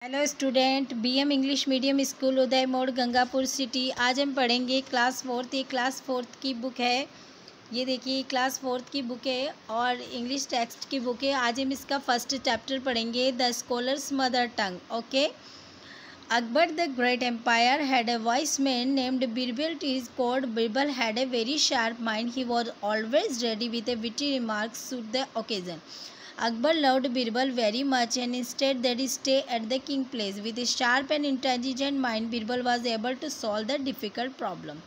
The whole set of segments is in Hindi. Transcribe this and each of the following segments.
Hello student, BM English medium school Uday Mod Gangapur city. आज हम पढ़ेंगे क्लास फोर्थ। ये क्लास फोर्थ की बुक है। ये देखिए क्लास फोर्थ की बुक है और इंग्लिश टेक्स्ट की बुक है। आज हम इसका फर्स्ट चैप्टर पढ़ेंगे, the scholars mother tongue. Okay. Akbar the great empire had a wise man named Birbal to his court. Birbal had a very sharp mind. He was always ready with a witty remark suit the occasion. Akbar loved Birbal very much and instead that he stay at the king place. With a sharp and intelligent mind, Birbal was able to solve the difficult problem.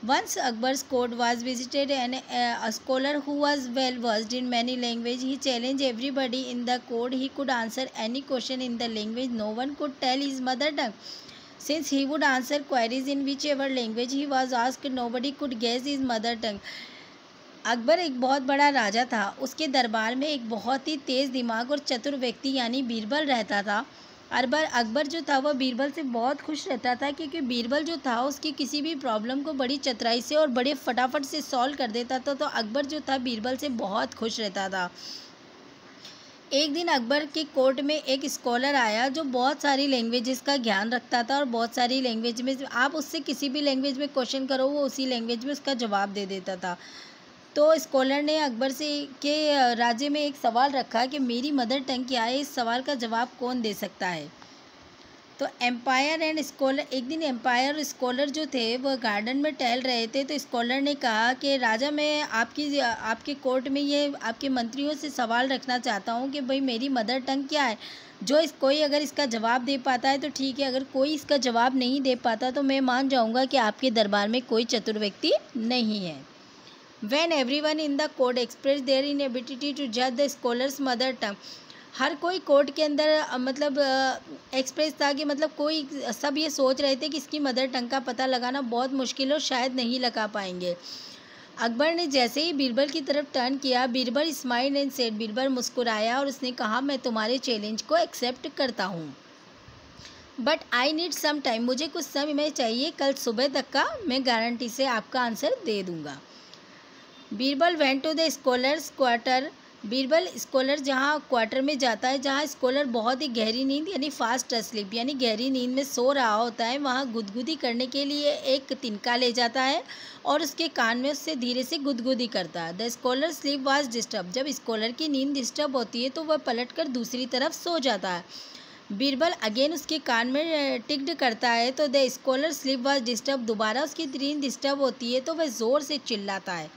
Once Akbar's court was visited and a scholar who was well versed in many languages, he challenged everybody in the court. He could answer any question in the language no one could tell his mother tongue. Since he would answer queries in whichever language he was asked, nobody could guess his mother tongue. Akbar एक बहुत बड़ा राजा था। उसके दरबार में एक बहुत ही तेज़ दिमाग और चतुर व्यक्ति यानी बीरबल रहता था। अकबर जो था वह बीरबल से बहुत खुश रहता था, क्योंकि बीरबल जो था उसकी किसी भी प्रॉब्लम को बड़ी चतुराई से और बड़े फटाफट से सॉल्व कर देता था। तो अकबर जो था बीरबल से बहुत खुश रहता था। एक दिन अकबर के कोर्ट में एक स्कॉलर आया जो बहुत सारी लैंग्वेजेस का ज्ञान रखता था और बहुत सारी लैंग्वेज में आप उससे किसी भी लैंग्वेज में क्वेश्चन करो वो उसी लैंग्वेज में उसका जवाब दे देता था। तो स्कॉलर ने अकबर से के राज्य में एक सवाल रखा कि मेरी मदर टंग क्या है, इस सवाल का जवाब कौन दे सकता है। तो एम्पायर एंड स्कॉलर, एक दिन एम्पायर और स्कॉलर जो थे वह गार्डन में टहल रहे थे। तो स्कॉलर ने कहा कि राजा, मैं आपके कोर्ट में ये आपके मंत्रियों से सवाल रखना चाहता हूँ कि भाई मेरी मदर टंग क्या है। कोई अगर इसका जवाब दे पाता है तो ठीक है, अगर कोई इसका जवाब नहीं दे पाता तो मैं मान जाऊँगा कि आपके दरबार में कोई चतुर व्यक्ति नहीं है। When everyone in the court expressed their inability to judge the scholar's mother tongue, हर कोई कोर्ट के अंदर एक्सप्रेस था कि सब ये सोच रहे थे कि इसकी मदर टंग का पता लगाना बहुत मुश्किल और शायद नहीं लगा पाएंगे। अकबर ने जैसे ही बीरबल की तरफ टर्न किया, Birbal smiled and said, Birbal मुस्कुराया और उसने कहा, मैं तुम्हारे चैलेंज को एक्सेप्ट करता हूँ, but I need some time, मुझे कुछ समय चाहिए, कल सुबह तक का मैं गारंटी से आपका आंसर दे दूँगा। Birbal went to the scholars quarter. Birbal scholar जहाँ क्वार्टर में जाता है, जहाँ स्कॉलर बहुत ही गहरी नींद यानी फास्ट स्लीप यानी गहरी नींद में सो रहा होता है, वहाँ गुदगुदी करने के लिए एक तिनका ले जाता है और उसके कान में उससे धीरे से गुदगुदी करता है। The scholar sleep was disturb. जब स्कॉलर की नींद डिस्टर्ब होती है तो वह पलटकर दूसरी तरफ सो जाता है। बीरबल अगेन उसके कान में टिक्ड करता है तो the scholar sleep was disturb. दोबारा उसकी नींद डिस्टर्ब होती है तो वह ज़ोर से चिल्लाता है।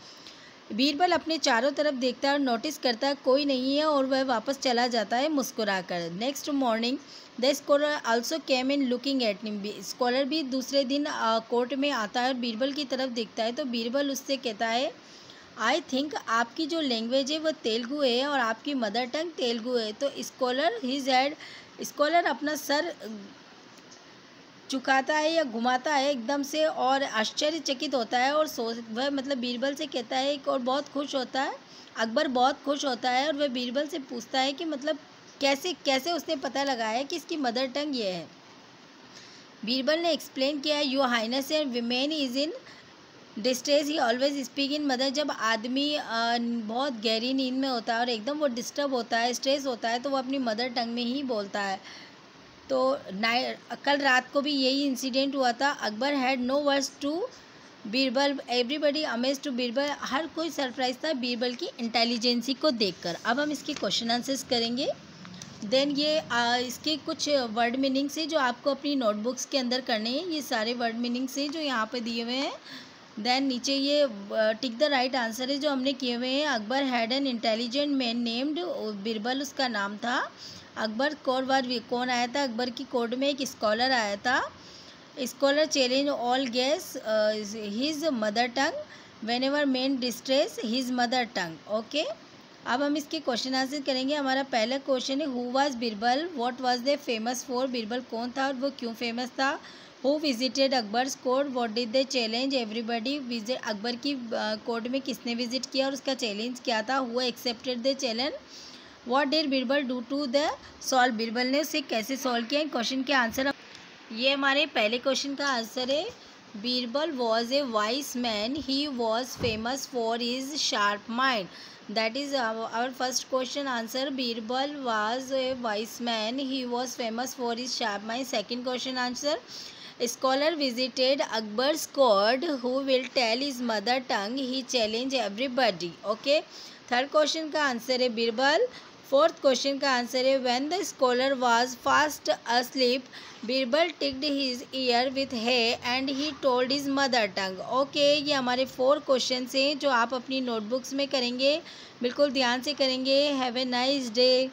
बीरबल अपने चारों तरफ देखता है और नोटिस करता है कोई नहीं है और वह वापस चला जाता है मुस्कुराकर। Next morning the scholar also came in looking at him. Scholar भी दूसरे दिन कोर्ट में आता है और बीरबल की तरफ देखता है। तो बीरबल उससे कहता है, आई थिंक आपकी जो लैंग्वेज है वह तेलुगु है और आपकी मदर टंग तेलुगु है। तो स्कॉलर अपना सर झुकाता है या घुमाता है एकदम से और आश्चर्यचकित होता है और वह बीरबल से कहता है और बहुत खुश होता है। अकबर बहुत खुश होता है और वह बीरबल से पूछता है कि कैसे उसने पता लगाया कि इसकी मदर टंग ये है। बीरबल ने एक्सप्लेन किया, your highness and women is in distress he always speak in mother. जब आदमी बहुत गहरी नींद में होता है और एकदम वो डिस्टर्ब होता है, स्ट्रेस होता है, तो वो अपनी मदर टंग में ही बोलता है। तो कल रात को भी यही इंसिडेंट हुआ था। Akbar had no words to Birbal, everybody amazed to Birbal. हर कोई सरप्राइज था बीरबल की इंटेलिजेंसी को देखकर। अब हम इसके क्वेश्चन आंसर्स करेंगे। देन ये इसके कुछ वर्ड मीनिंग्स है जो आपको अपनी नोटबुक्स के अंदर करने हैं। ये सारे वर्ड मीनिंग्स है जो यहाँ पे दिए हुए हैं। देन नीचे ये टिक द राइट आंसर है जो हमने किए हुए हैं। Akbar had an intelligent man named Birbal, उसका नाम था। अकबर कौन आया था? अकबर की कोर्ट में एक स्कॉलर आया था। Scholar challenge all guess his mother tongue when ever men distress his mother tongue. Okay, अब हम इसके क्वेश्चन आंसर करेंगे। हमारा पहला क्वेश्चन है, who was Birbal, what was they famous for. Birbal कौन था और वो क्यों फेमस था। Who visited Akbar's court, what did they challenge everybody. Visit Akbar की कोर्ट में किसने विजिट किया और उसका चैलेंज क्या था। Who accepted the challenge. What did Birbal do to the solve, Birbal ने उसे कैसे सॉल्व किया। इन क्वेश्चन के आंसर, ये हमारे पहले क्वेश्चन का आंसर है। Birbal was a vice man, he was famous for his sharp mind. That is our first question answer. Birbal was a wise man. He was famous for his sharp mind. Second question answer. A scholar visited Akbar's court. Who will tell his mother tongue? He challenged everybody. Okay. Third question का आंसर है बीरबल. फोर्थ क्वेश्चन का आंसर है when the scholar was fast asleep Birbal tickled his ear with hay and he told his mother tongue. Okay, ये हमारे 4 क्वेश्चन हैं जो आप अपनी नोटबुक्स में करेंगे. बिल्कुल ध्यान से करेंगे. Have a nice day.